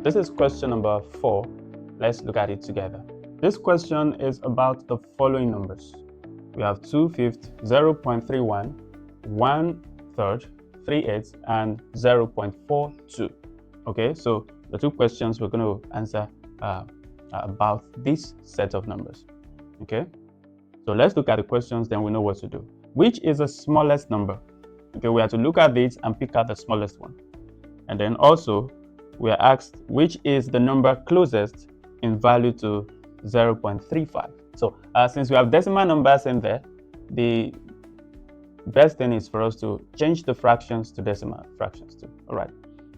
this is question number 4. Let's look at it together. This question is about the following numbers. We have 2/5, 0.31, 1/3, 3/8, and 0.42. Okay, so the two questions we're going to answer about this set of numbers. Okay, so let's look at the questions, then we know what to do. Which is the smallest number? Okay, we have to look at this and pick out the smallest one. And then also, we are asked which is the number closest in value to 0.35. So since we have decimal numbers in there, the best thing is for us to change the fractions to decimal fractions too. All right,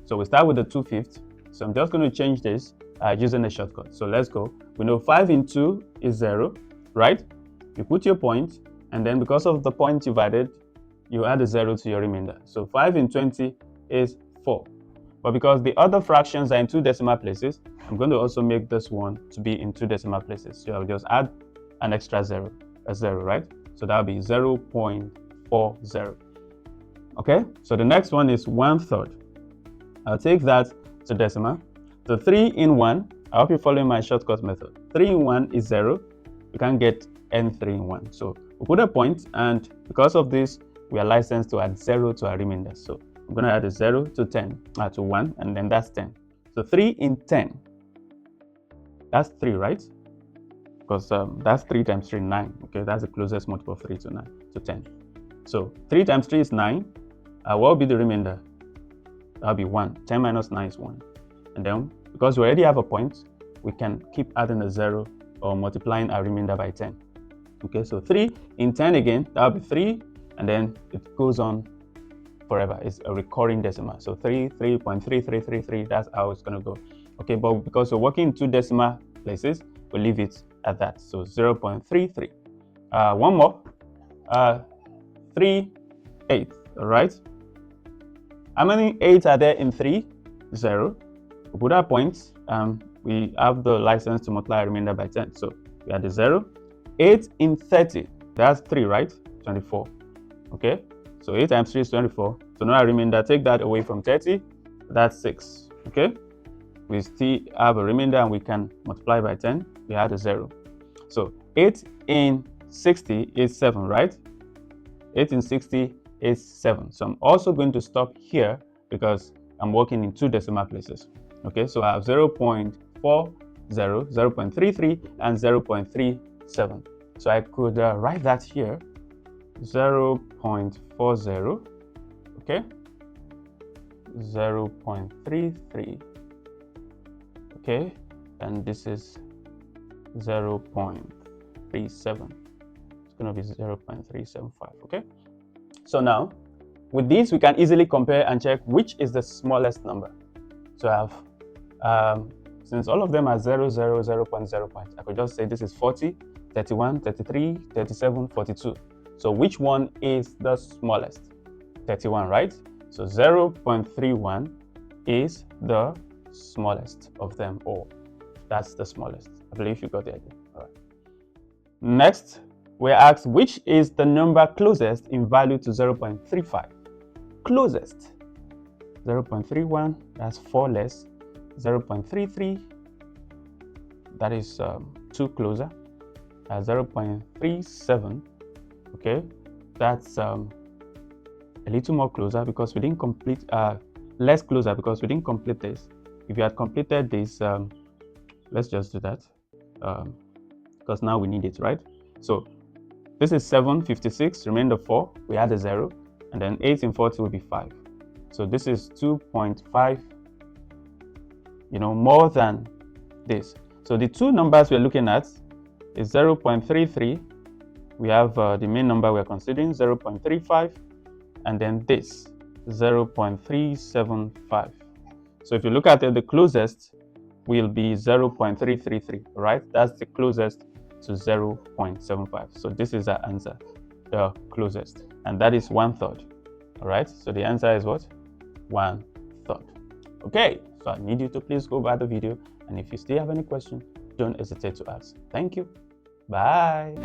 so we start with the 2/5. So I'm just going to change this using a shortcut. So let's go. We know 5 in 2 is 0, right? You put your point, and then because of the point you've added, you add a 0 to your remainder. So 5 in 20 is 4. But because the other fractions are in 2 decimal places, I'm going to also make this one to be in 2 decimal places. So I'll just add an extra 0, a 0, right? So that'll be 0.40. Okay, so the next one is 1/3. I'll take that to decimal. So 3 in 1, I hope you're following my shortcut method. 3 in 1 is 0. You can't get n3 in 1. So we put a point, and because of this, we are licensed to add 0 to our remainder. So I'm going to add a 0 to 10, to 1, and then that's 10. So 3 in 10, that's 3, right? Because that's 3 times 3, 9. Okay, that's the closest multiple of 3 to 9, to 10. So 3 times 3 is 9. What will be the remainder? That'll be 1. 10 minus 9 is 1. And then, because we already have a point, we can keep adding a 0 or multiplying our remainder by 10. Okay, so 3 in 10 again, that'll be 3, and then it goes on forever. It's a recurring decimal. So 3.3333, that's how it's going to go. Okay, but because we're working in 2 decimal places, we'll leave it at that. So 0.33. One more. 3/8. All right. How many 8s are there in 3? 0. We put our points. We have the license to multiply our remainder by 10. So we add the 0. 8 in 30. That's 3, right? 24. Okay. So 8 times 3 is 24. So now our remainder, take that away from 30. That's 6. Okay. We still have a remainder and we can multiply by 10. We add a 0. So 8 in 60 is 7, right? 8 in 60 is 7. So I'm also going to stop here because I'm working in 2 decimal places. Okay, so I have 0.40, 0.33, and 0.37. So I could write that here, 0.40, okay, 0.33, okay, and this is 0.37. It's going to be 0.375, okay? So now, with this, we can easily compare and check which is the smallest number. So I have, since all of them are 0, 0, 0.0 points, I could just say this is 40, 31, 33, 37, 42. So which one is the smallest? 31, right? So 0.31 is the smallest of them all. That's the smallest. I believe you got the idea. All right. Next, we're asked which is the number closest in value to 0.35. Closest. 0.31, that's 4 less. 0.33, that is 2 closer. 0.37, okay, that's a little more closer because we didn't complete, less closer because we didn't complete this. If you had completed this, let's just do that because now we need it, right? So this is 756, remainder 4, we add a 0, and then 8 in 40 will be 5. So this is 2.5, more than this. So the two numbers we're looking at is 0.33. We have the main number we're considering, 0.35, and then this, 0.375. So if you look at it, the closest will be 0.333, right? That's the closest to 0.75. So this is our answer, the closest, and that is 1/3. All right, so the answer is what? 1/3. Okay, so I need you to please go back the video, and if you still have any questions, don't hesitate to ask. Thank you. Bye.